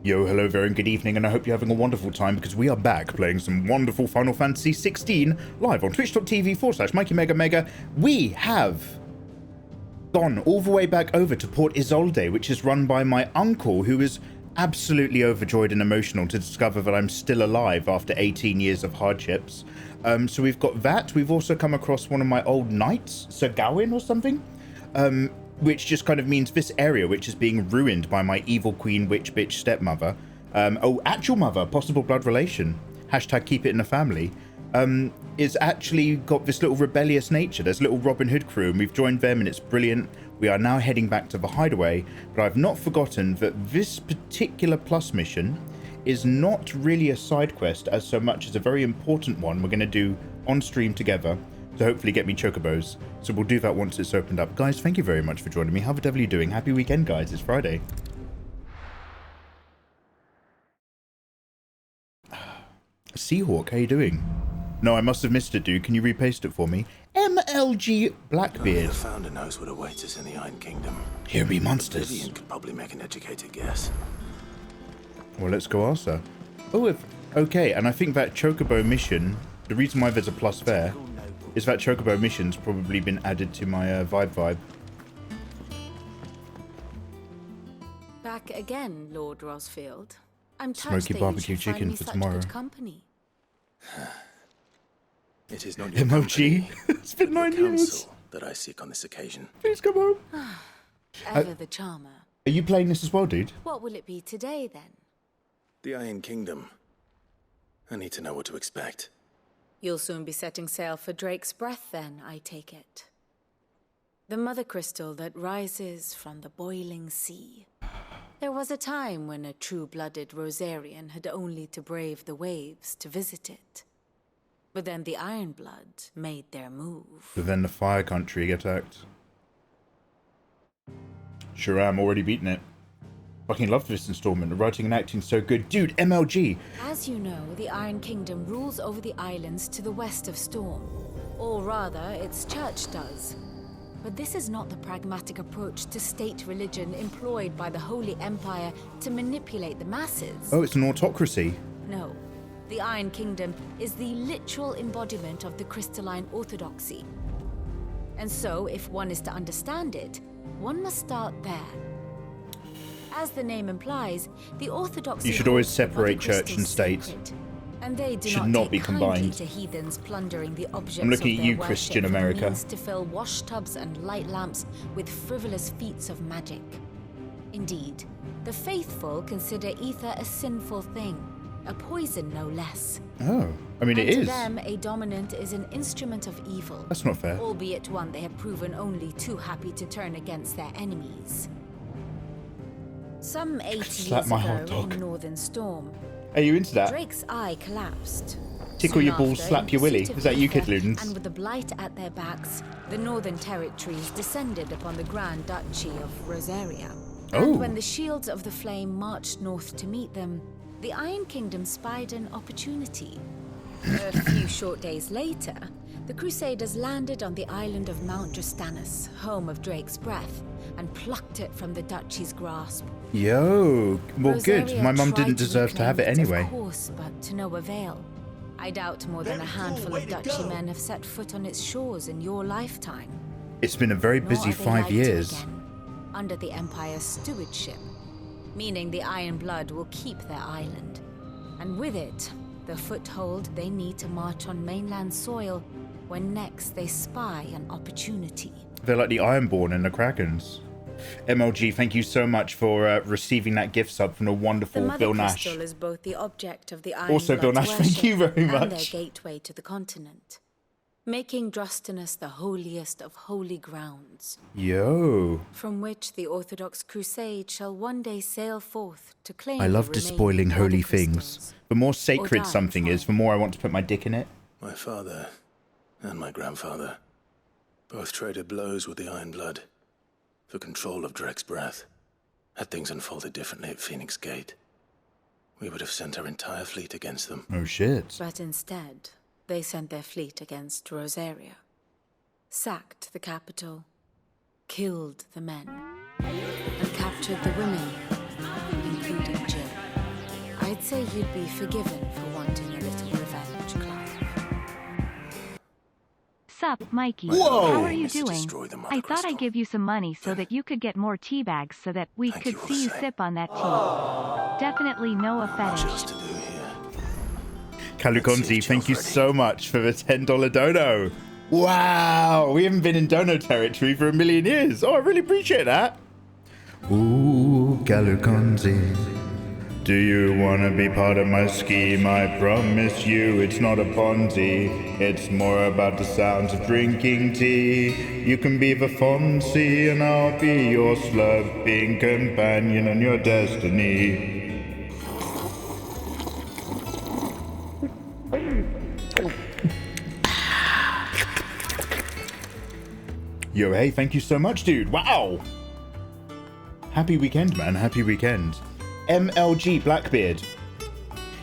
Yo, hello there and good evening, and I hope you're having a wonderful time because we are back playing some wonderful Final Fantasy XVI live on twitch.tv/MikeyMegaMega. We have gone all the way back over to Port Isolde, which is run by my uncle, who is absolutely overjoyed and emotional to discover that I'm still alive after 18 years of hardships. So we've got that. We've also come across one of my old knights, Sir Gawain or something. Which just kind of means this area, which is being ruined by my evil queen, witch, bitch, stepmother. Actual mother, possible blood relation. Hashtag keep it in the family. Is actually got this little rebellious nature. There's a little Robin Hood crew, and we've joined them, and it's brilliant. We are now heading back to the hideaway, but I've not forgotten that this particular plus mission is not really a side quest as so much as a very important one we're going to do on stream together to hopefully get me chocobos. So we'll do that once it's opened up. Guys, thank you very much for joining me. How the devil are you doing? Happy weekend, guys. It's Friday. Seahawk, how you doing? No, I must have missed it, dude. Can you repaste it for me? MLG Blackbeard. Only the founder knows what awaits us in the Iron Kingdom. Here be monsters. Vivian could probably make an educated guess. Well, let's go ask her. Oh, okay, and I think that chocobo mission, the reason why there's a plus there, is that chocobo mission's probably been added to my vibe. Back again, Lord Rosfield. I'm Smoky barbecue chicken for tomorrow. Good company. It is not your Emoji. company, It's been 9 years. counsel that I seek on this occasion. Please come home. Ever the charmer. Are you playing this as well, dude? What will it be today, then? The Iron Kingdom. I need to know what to expect. You'll soon be setting sail for Drake's Breath, then, I take it. The mother crystal that rises from the boiling sea. There was a time when a true-blooded Rosarian had only to brave the waves to visit it. But then the Ironblood made their move. But then the Fire Country attacked. Sure am, already beaten it. Fucking love this installment. The writing and acting so good. Dude, MLG. As you know, the Iron Kingdom rules over the islands to the west of Storm. Or rather, its church does. But this is not the pragmatic approach to state religion employed by the Holy Empire to manipulate the masses. Oh, it's an autocracy. No. The Iron Kingdom is the literal embodiment of the crystalline orthodoxy. And so, if one is to understand it, one must start there. As the name implies, the orthodoxy You should always holds the mother separate church and crystals state. sacred, and they do Should not not take be kindly combined. to heathens plundering the objects I'm looking of at their you, worship Christian for America. means to fill wash tubs and light lamps with frivolous feats of magic. Indeed, the faithful consider ether a sinful thing, a poison no less. Oh, I mean, And it to is. them, a dominant is an instrument of evil. That's not fair. Albeit one they have proven only too happy to turn against their enemies. Some 80 Slap years my hot ago dog. in Northern Storm, Are you into that? Drake's eye collapsed. Tickle Soon your balls, after, slap in your willy. pursuit of Is that you, ether, Kid Ludens? And with the blight at their backs, the Northern Territories descended upon the Grand Duchy of Rosaria. Oh. And when the Shields of the Flame marched north to meet them, the Iron Kingdom spied an opportunity. A few short days later, the Crusaders landed on the island of Mount Drastanus, home of Drake's Breath, and plucked it from the duchy's grasp. Yo, well, good. Rosaria My mum tried didn't deserve to have it reclaim anyway. Of course, but to no avail. I doubt more than a handful of duchy men have set foot on its shores in your lifetime. It's been a very Nor busy are they 5 like to years. again, under the Empire's stewardship, meaning the Iron Blood will keep their island, and with it, the foothold they need to march on mainland soil when next they spy an opportunity. They're like the Ironborn and the Krakens. MLG, thank you so much for receiving that gift sub from the The wonderful Mother Bill Nash. Crystal is both the object of the Iron Also, Bill Blood's Nash, thank worship you very and their much. gateway to the continent, making Drastanus the holiest of holy grounds, Yo, from which the Orthodox Crusade shall one day sail forth to claim I love the despoiling remaining holy Mother things. crystals. The more sacred die something is, for the more I want to put my dick in it. My father and my grandfather both traded blows with the Iron Blood for control of Drake's Breath. Had things unfolded differently at Phoenix Gate, we would have sent our entire fleet against them. Oh shit. But instead, they sent their fleet against Rosaria, sacked the capital, killed the men, and captured the women, including Jill. I'd say you'd be forgiven for wanting a little revenge, Clive. Sup, Mikey. Whoa! How are you Is to doing? destroy the Mother I thought I'd Crystal. give you some money so that you could get more tea bags so that we Thank could you all see the you same. sip on that tea. Definitely no Much else fetish. to do here. Kalukonzi, thank you so much for the $10 dono. Wow, we haven't been in dono territory for a million years. Oh, I really appreciate that. Ooh, Kalukonzi. Do you want to be part of my scheme? I promise you it's not a Ponzi. It's more about the sounds of drinking tea. You can be the Fonzie and I'll be your slurping companion on your destiny. Yo, hey, thank you so much, dude. Wow. Happy weekend, man. Happy weekend. MLG Blackbeard.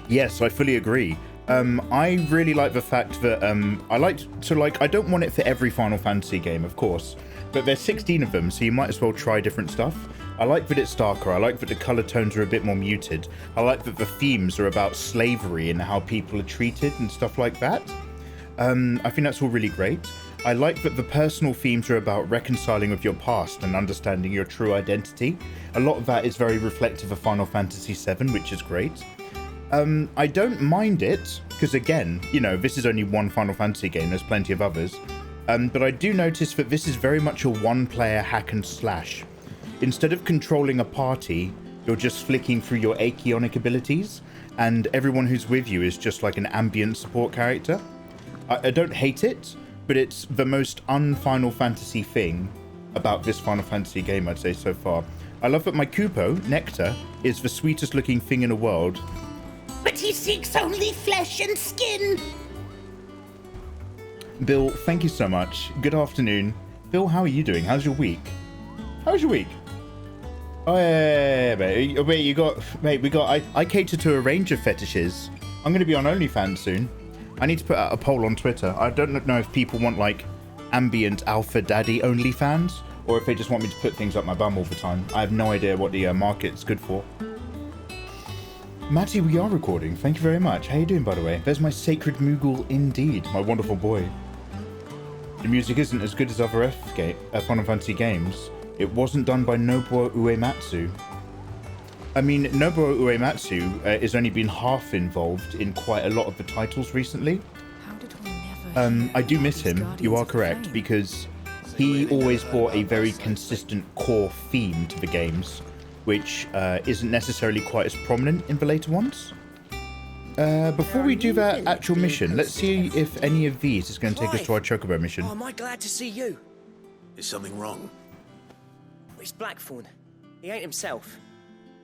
Yes, I fully agree. I really like the fact that I don't want it for every Final Fantasy game, of course, but there's 16 of them, so you might as well try different stuff. I like that it's darker. I like that the color tones are a bit more muted. I like that the themes are about slavery and how people are treated and stuff like that. I think that's all really great. I like that the personal themes are about reconciling with your past and understanding your true identity. A lot of that is very reflective of Final Fantasy VII, which is great. I don't mind it, because again, you know, this is only one Final Fantasy game, there's plenty of others. But I do notice that this is very much a one-player hack and slash. Instead of controlling a party, you're just flicking through your Aeonic abilities, and everyone who's with you is just like an ambient support character. I don't hate it, but it's the most un-Final Fantasy thing about this Final Fantasy game, I'd say, so far. I love that my Kupo, Nectar, is the sweetest looking thing in the world. But he seeks only flesh and skin! Bill, thank you so much. Good afternoon. Bill, how are you doing? How's your week? How's your week? Oh, yeah, mate. Wait, I cater to a range of fetishes. I'm going to be on OnlyFans soon. I need to put out a poll on Twitter. I don't know if people want, like, ambient alpha daddy OnlyFans, or if they just want me to put things up my bum all the time. I have no idea what the market's good for. Matty, we are recording. Thank you very much. How you doing, by the way? There's my sacred Moogle indeed, my wonderful boy. The music isn't as good as other Final Fantasy games. It wasn't done by Nobuo Uematsu. I mean, Nobuo Uematsu has only been half involved in quite a lot of the titles recently. How did we never I do miss him, you are correct, because he always brought a very consistent core theme to the games, which isn't necessarily quite as prominent in the later ones. Before we do that actual mission, let's see if any of these is going to take us to our Chocobo mission. Oh, am I glad to see you? Is something wrong? It's Blackthorn. He ain't himself.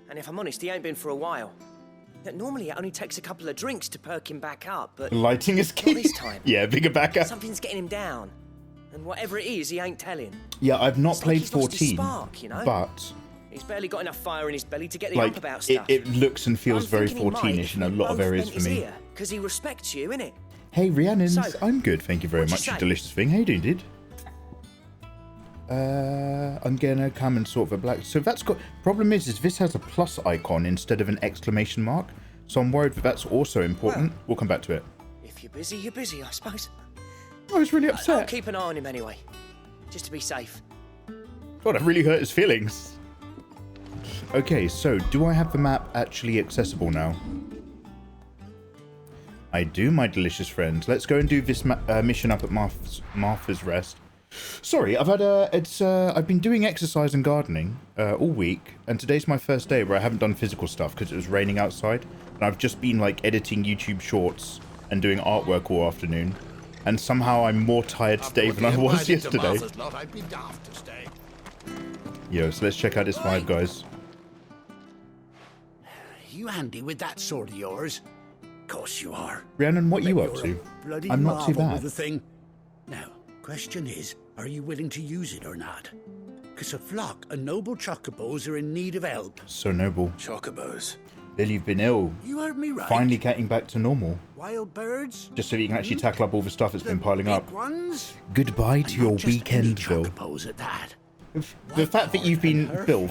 And if I'm honest, he ain't been for a while. Yet normally it only takes a couple of drinks to perk him back up, but Lighting is key. not this time. Yeah, bigger backer. Something's getting him down. And whatever it is, he ain't telling. Yeah, I've not It's like played he's lost his 14, spark, you know? but He's barely got enough fire in his belly to get the like up about stuff. it looks and feels I'm very thinking he might 14ish in if a we lot of both areas bent for his me. ear, 'cause he respects you, innit? Hey, Rhiannon's, So, I'm good, thank you very what'd you much, you say? delicious thing. How you doing, dude? I'm gonna come and sort the black. So that's got. Problem is this has a plus icon instead of an exclamation mark. So I'm worried that that's also important. We'll come back to it. If you're busy, you're busy, I suppose. I was really I'll upset. keep an eye on him anyway. Just to be safe. God, that really hurt his feelings. Okay, so do I have the map actually accessible now? I do, my delicious friend. Let's go and do this mission up at Martha's Rest. Sorry, I've been doing exercise and gardening all week, and today's my first day where I haven't done physical stuff because it was raining outside, and I've just been like editing YouTube shorts and doing artwork all afternoon, and somehow I'm more tired today than I was yesterday. Yo, so let's check out this vibe, guys. You handy with that sword of yours? Course you are. Rhiannon, what you up You're to? a bloody I'm not too marvel bad. with the thing. Now, question is, are you willing to use it or not? Because a flock of noble chocobos are in need of help. So noble. Chocobos. Lily, you've been ill. You heard me right. Finally getting back to normal. Wild birds? Just so you can actually tackle up all the stuff that's been piling up. Big ones? Goodbye to And your not just any weekend, Bill. chocobos at that. The fact that you've been, Bill,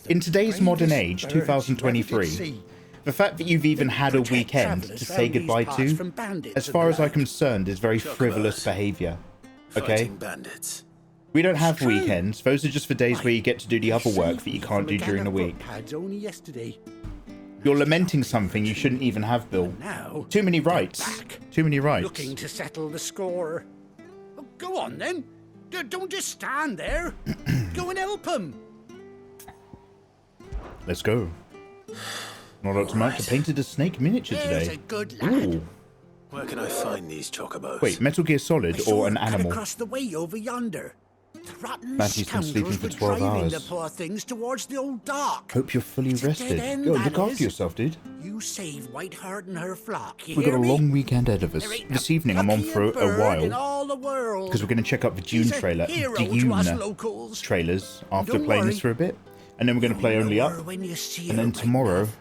in today's modern age, 2023, The fact that you've even had a Protect weekend travellers to say round these goodbye parts to, from bandits as and far the as I'm like. concerned, is very frivolous behaviour. Okay? Fighting bandits. We don't have true. weekends. Those are just for days where you get to do the other work that you Saved can't me do from a during the gang of week. footpads only yesterday. You're lamenting something you shouldn't even have, Bill. Now, Too many they're rights. back, Too many rights. looking to settle the score. Well, go on then. Don't just stand there. Go and help them. Let's go. Not up to much. I painted a snake miniature There's a today. good lad. Ooh. Where can I find these chocobos? Wait, Metal Gear I Solid saw or an it cut animal? across the way over yonder. The rotten Matthew's been sleeping scoundrels for were 12 driving the hours. poor things towards the old dock. Hope you're fully It's a rested. dead end, Go, that look after is. yourself, dude. You save Whiteheart and her flock. You We've got hear a me? long weekend ahead of us. There ain't This a evening I'm on pluckier for a bird in while all the world. because we're going to check out the Dune He's a trailer, hero the to us Dune locals. trailers after Don't playing this worry. for a bit, and then we're going to play Only Know Up, her when you see and her, then right tomorrow. enough.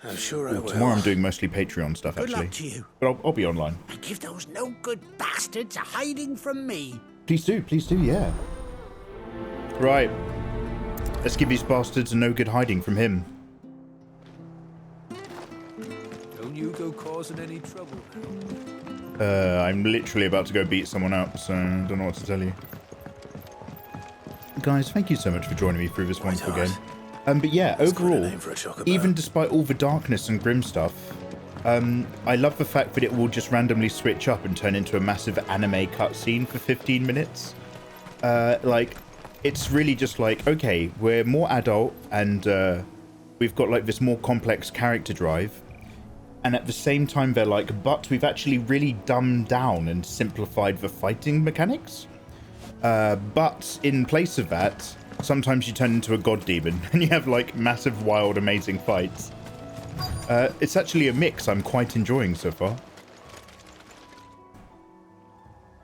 I'm sure I will. Tomorrow I'm doing mostly Patreon stuff Good actually, luck to you. but I'll be online. And give those no good bastards a hiding from me. Please do, yeah. Right. Let's give these bastards a no good hiding from him. Don't you go causing any trouble now. I'm literally about to go beat someone up, so I don't know what to tell you. Guys, thank you so much for joining me through this wonderful game. But yeah, That's quite a overall, name for a chocobo. even despite all the darkness and grim stuff, I love the fact that it will just randomly switch up and turn into a massive anime cutscene for 15 minutes. Like, it's really just like, okay, we're more adult and we've got like this more complex character drive. And at the same time, they're like, but we've actually really dumbed down and simplified the fighting mechanics. But in place of that, sometimes you turn into a god demon and you have like massive, wild, amazing fights. It's actually a mix I'm quite enjoying so far.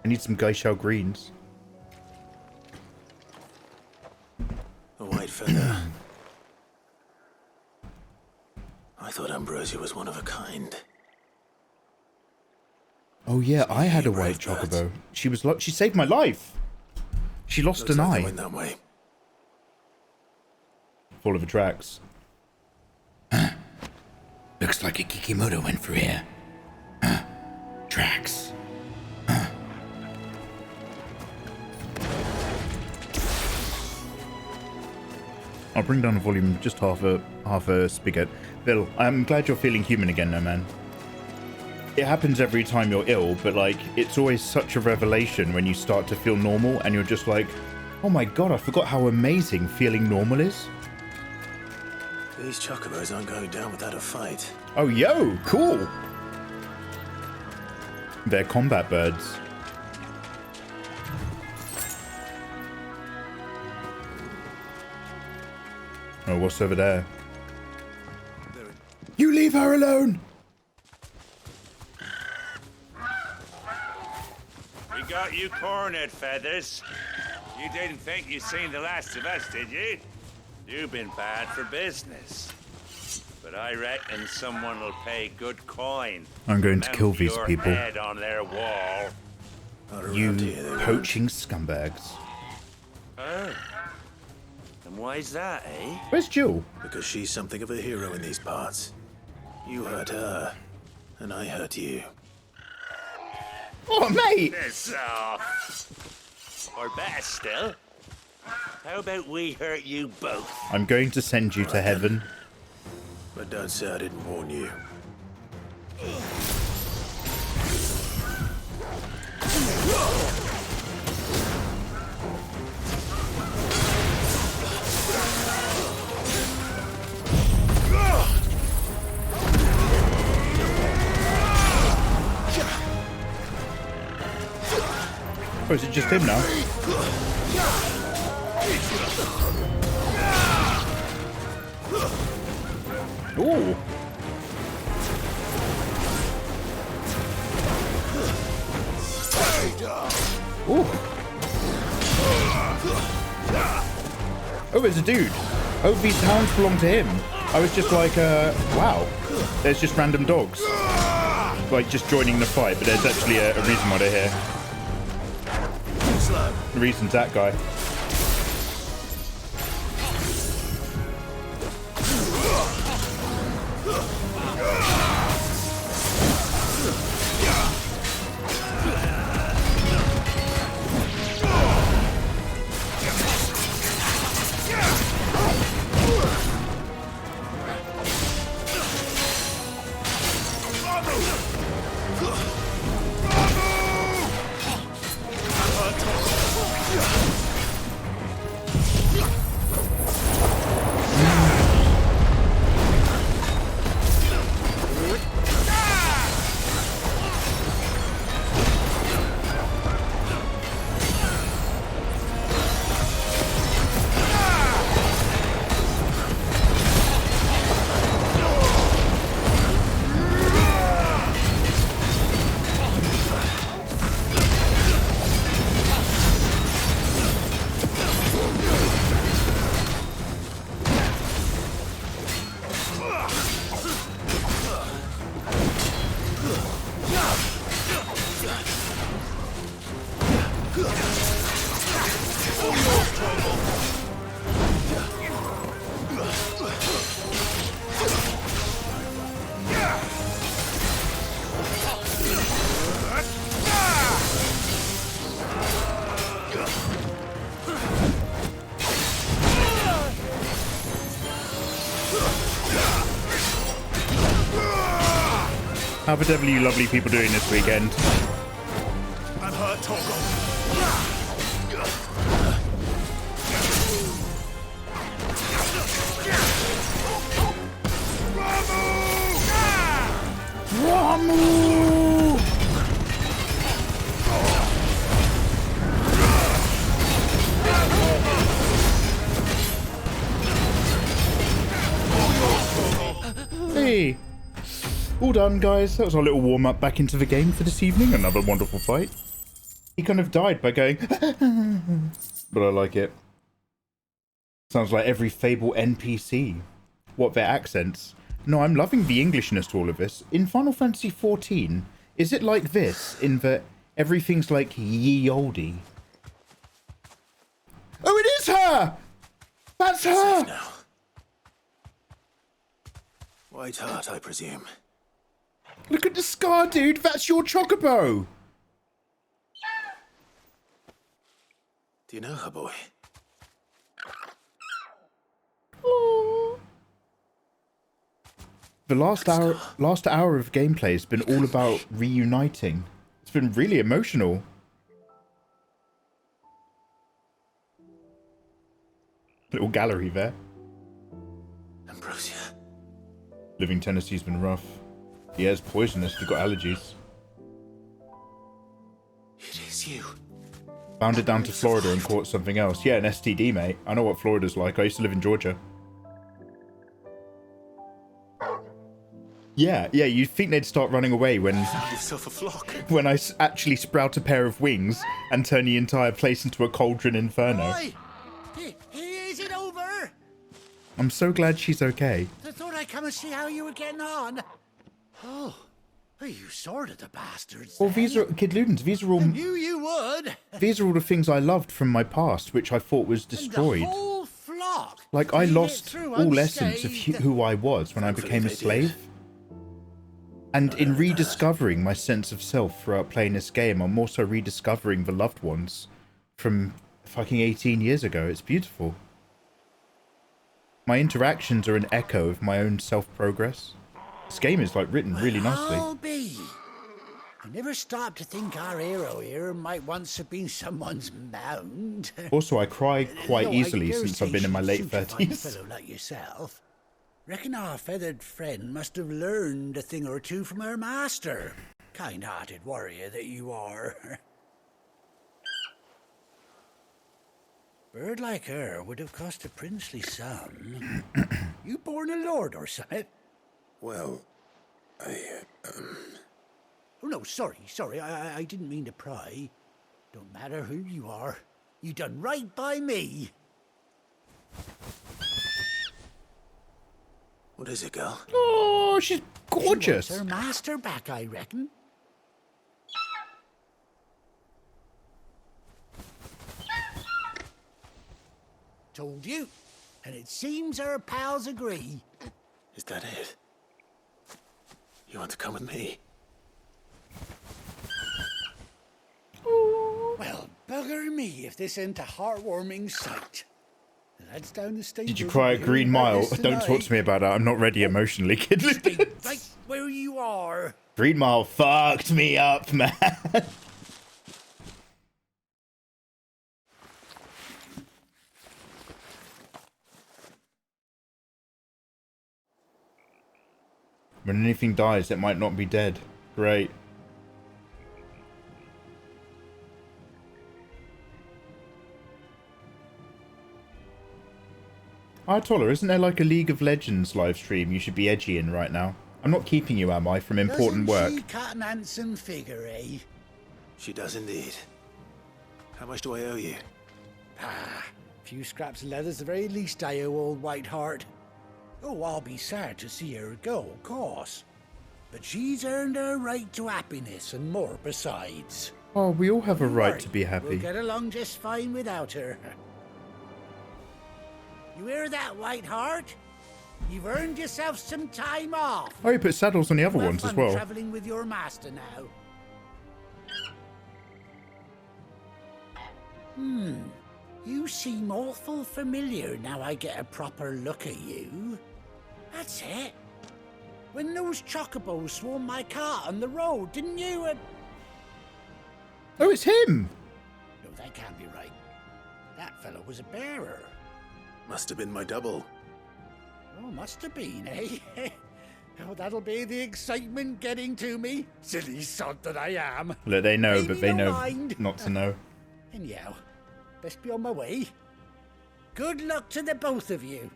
I need some Geishao greens. A white feather. I thought Ambrosia was one of a kind. Oh yeah, I had a Brave white birds. chocobo. She was she saved my life. She lost Looks an like they eye. went that way. Full of the tracks. Looks like a Kikimoto went for here. Tracks. I'll bring down the volume just half a spigot. Bill, I'm glad you're feeling human again though, man. It happens every time you're ill, but like, it's always such a revelation when you start to feel normal and you're just like, oh my god, I forgot how amazing feeling normal is. These chocobos aren't going down without a fight. Oh, yo, cool. They're combat birds. Oh, what's over there? You leave her alone! We got you cornered, Feathers. You didn't think you'd seen the last of us, did you? You've been bad for business. But I reckon someone will pay good coin. I'm going to mount kill these your people. head on their wall. Not around You here, they won't. poaching scumbags. Oh. And why's that, eh? Where's Jill? Because she's something of a hero in these parts. You hurt her, and I hurt you. Oh, mate! Piss off. Or better still, how about we hurt you both? I'm going to send you to heaven. But don't say I didn't warn you. Oh, is it just him now? Ooh. Ooh. Oh, there's a dude. Oh, these hounds belong to him. I was just like, wow. There's just random dogs. Like, just joining the fight, but there's actually a reason why they're here. The reason's that guy. How the devil are you lovely people doing this weekend? I'm hurt, Torgal. Ramu! Hey! All done, guys. That was our little warm-up back into the game for this evening. Another wonderful fight. He kind of died by going... but I like it. Sounds like every Fable NPC. What, their accents? No, I'm loving the Englishness to all of this. In Final Fantasy XIV, is it like this, in that everything's like ye olde? Oh, it is her! That's her! Safe now. White Heart, I presume. Look at the scar, dude! That's your chocobo! Do you know her, boy? The last hour of gameplay has been all about reuniting. It's been really emotional. Little gallery there. Ambrosia. Living Tennessee's been rough. Yeah, it's poisonous if you've got allergies. It is you. Found it down to Florida and caught something else. Yeah, an STD, mate. I know what Florida's like. I used to live in Georgia. Yeah, you'd think they'd start running away when... Found yourself a flock. When I actually sprout a pair of wings and turn the entire place into a cauldron inferno. Oi! Is it over? I'm so glad she's okay. I thought I'd come and see how you were getting on. Oh, you sorted the bastards. Well, these are... Kid Ludens, these are all... I knew you would. These are all the things I loved from my past, which I thought was destroyed. And the whole flock. Like, I Made it lost through all essence of unscathed. who I was when I became a slave. And in rediscovering my sense of self throughout playing this game, I'm also rediscovering the loved ones from fucking 18 years ago. It's beautiful. My interactions are an echo of my own self-progress. This game is, like, written really nicely. I'll be. I never stopped to think our hero here might once have been someone's mound. Also, I cry quite No, I easily dare since say I've been in my she'd late suit a fine 30s. fellow like yourself. Reckon our feathered friend must have learned a thing or two from her master. Kind-hearted warrior that you are. Bird like her would have cost a princely sum. You born a lord or something? Well, Oh no, sorry, I didn't mean to pry. Don't matter who you are. You done right by me. what is it, girl? Oh, she's She gorgeous. wants her master back, I reckon. Told you. And it seems her pals agree. Is that it? You want to come with me? Well, bugger me if this ain't a heartwarming sight. The lads down the station. Did you cry at Green Mile? Don't talk to me about that. I'm not ready emotionally, kid. Right where you are. Green Mile fucked me up, man. When anything dies, it might not be dead. Great. Ayatollah, isn't there like a League of Legends live stream you should be edgy in right now? I'm not keeping you, am I, from important work? Doesn't she cut an handsome figure, eh? She does indeed. How much do I owe you? Ah, a few scraps of leather's the very least I owe old Whiteheart. Oh, I'll be sad to see her go, of course. But she's earned her right to happiness and more besides. Oh, we all have a Don't right worry, to be happy. We'll get along just fine without her. You hear that, Whiteheart? You've earned yourself some time off. Oh, you put saddles on the other ones as well. Traveling with your master now. You seem awful familiar now I get a proper look at you. That's it. when those chocobos swarmed my car on the road, didn't you? Oh, it's him! No, that can't be right. That fellow was a bearer. Must have been my double. Oh, must have been, eh? Oh, that'll be the excitement getting to me. Silly sod that I am. Look, they know, Maybe but they no know mind. not to know. Anyhow, best be on my way. Good luck to the both of you.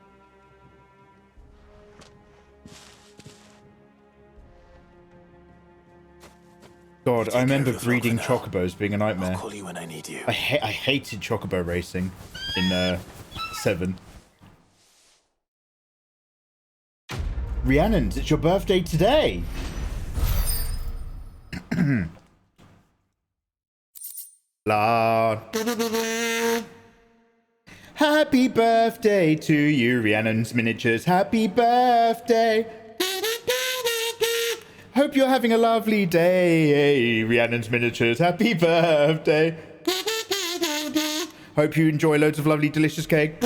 God, I remember breeding for now. chocobos being a nightmare. I'll call you when I need you. I hated chocobo racing in 7. Rhiannon's, it's your birthday today! La. Happy birthday to you, Rhiannon's Miniatures. Happy birthday! Hope you're having a lovely day, Rhiannon's Miniatures. Happy birthday! Hope you enjoy loads of lovely, delicious cake.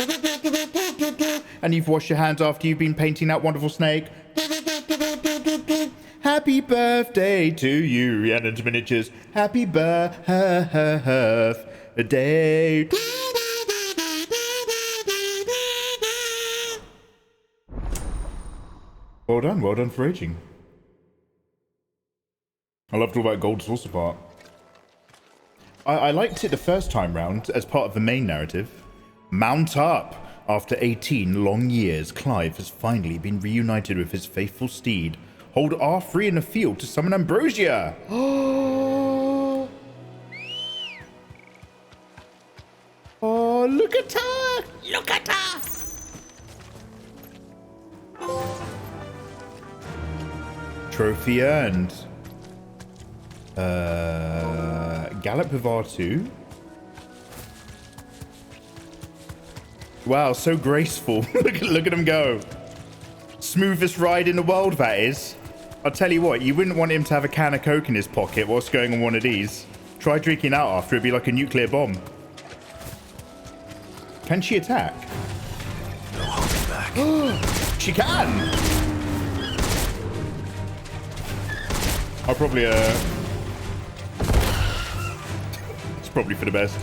And you've washed your hands after you've been painting that wonderful snake. Happy birthday to you, Rhiannon's Miniatures. Happy birthday. Well done for aging. I loved all that gold saucer part. I liked it the first time round as part of the main narrative. Mount up! After 18 long years, Clive has finally been reunited with his faithful steed. Hold R3 in the field to summon Ambrosia! Oh, look at her! Look at her! Trophy earned. Gallop with R2. Wow, so graceful. look at him go. Smoothest ride in the world, that is. I'll tell you what, you wouldn't want him to have a can of Coke in his pocket whilst going on one of these. Try drinking out after, it'd be like a nuclear bomb. Can she attack? No holding back. She can! I'll probably, it's probably for the best.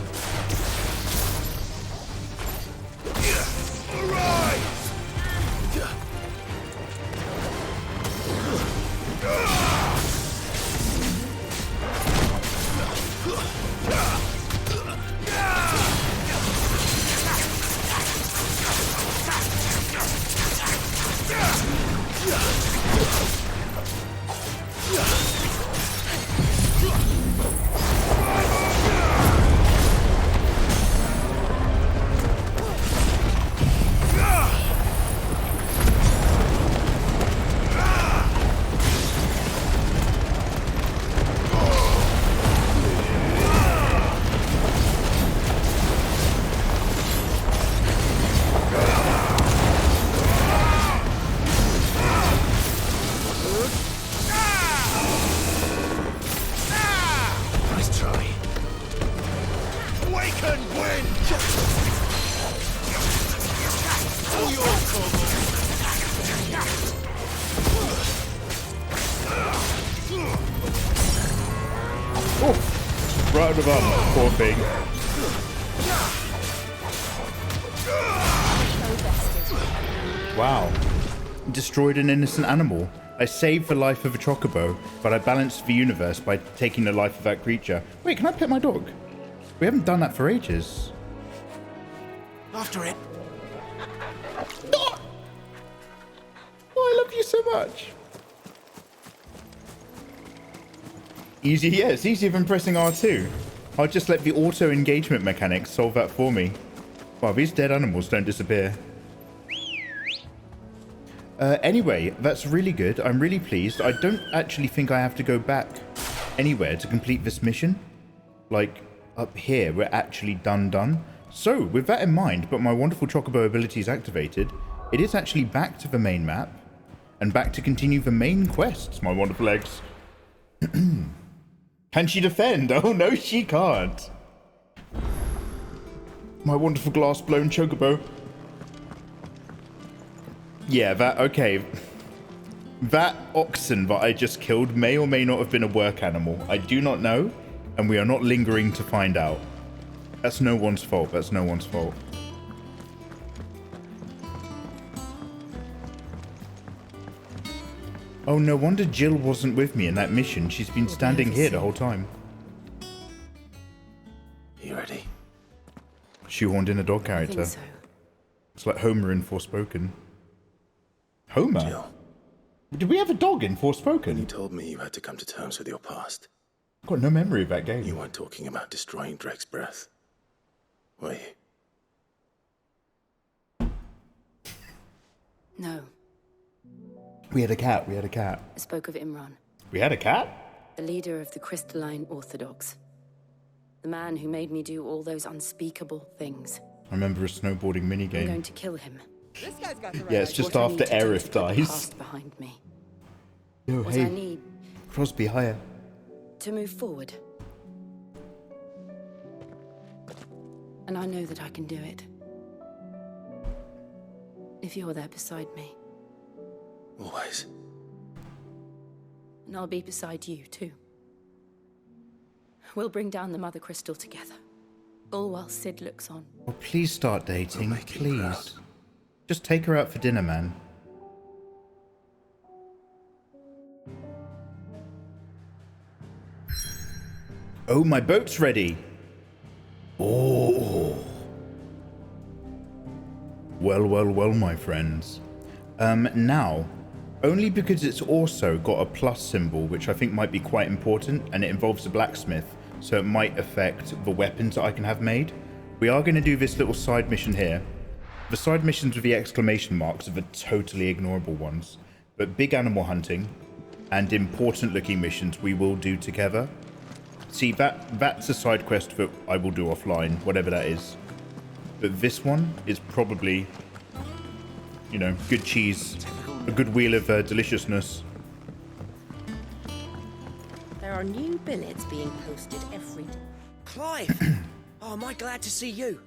Right on the bum, poor thing. Wow. Destroyed an innocent animal. I saved the life of a chocobo, but I balanced the universe by taking the life of that creature. Wait, can I pet my dog? We haven't done that for ages. After it. Oh, I love you so much. Easy, yeah, it's easier than pressing R2. I'll just let the auto engagement mechanics solve that for me. Wow, these dead animals don't disappear. Anyway, that's really good. I'm really pleased. I don't actually think I have to go back anywhere to complete this mission. Like, up here, we're actually done. So, with that in mind, but my wonderful chocobo ability is activated, it is actually back to the main map, and back to continue the main quests, my wonderful eggs. Can she defend? Oh, no, she can't. My wonderful glass-blown chocobo. Yeah, that, okay. That oxen that I just killed may or may not have been a work animal. I do not know, and we are not lingering to find out. That's no one's fault. That's no one's fault. Oh, no wonder Jill wasn't with me in that mission. She's been standing here the whole time. You ready? Shoehorned in a dog I think character. so. It's like Homer in Forspoken. Homer? Jill, Did we have a dog in when you Forspoken? told me you had to come to terms with your past, I've got no memory of that you game. weren't talking about destroying Drake's breath, were you? No. We had a cat. We had a cat. I spoke of Imran, We had a cat? the leader of the Crystalline Orthodox. The man who made me do all those unspeakable things. I remember a snowboarding I'm minigame. going to kill him. Yeah, it's just What I after need to do is Aerith put the dies. past behind me. Yo, What I hey, need Crosby, higher. to move forward. And I know that I can do it. If you're there beside me. Always. And I'll be beside you, too. We'll bring down the Mother Crystal together. All while Sid looks on. Oh, please start dating, make him proud. please. Just take her out for dinner, man. Oh, my boat's ready. Oh. Well, well, well, my friends. Now, only because it's also got a plus symbol, which I think might be quite important, and it involves a blacksmith, so it might affect the weapons that I can have made. We are going to do this little side mission here. The side missions with the exclamation marks are the totally ignorable ones, but big animal hunting and important looking missions we will do together. See, that's a side quest that I will do offline, whatever that is. But this one is probably, you know, good cheese, a good wheel of deliciousness. There are new billets being posted every day. Clive! Oh, am I glad to see you?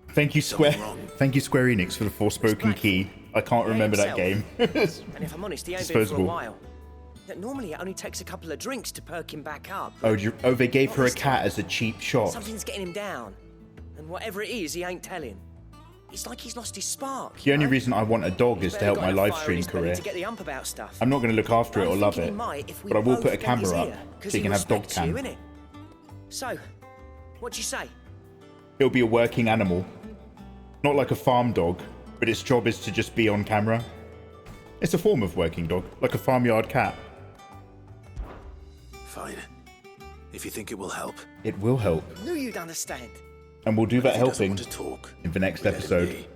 Thank you, Square. Something wrong? Thank you, Square Enix, for the Forspoken key. I can't remember that game. And if I'm honest, he ain't been for a Disposable. while. That normally it only takes a couple of drinks to perk him back up. Oh, they gave her a cat as a cheap shot. Something's getting him down. And whatever it is, he ain't telling. It's like he's lost his spark. The only you know? reason I want a dog is to Barely help got my enough live fire in stream his belly career. To get the ump about stuff. I'm not going to look after it or I'm love thinking it, he might if we but I will both put a bent his camera up ear, 'cause so you he can have dog respects you, cam. innit? So, what'd you say? It'll be a working animal. Not like a farm dog, but its job is to just be on camera. It's a form of working dog, like a farmyard cat. Fine. If you think it will help. It will help, Knew you'd understand. and we'll do that If he doesn't helping want to talk, in the next we let him episode. be.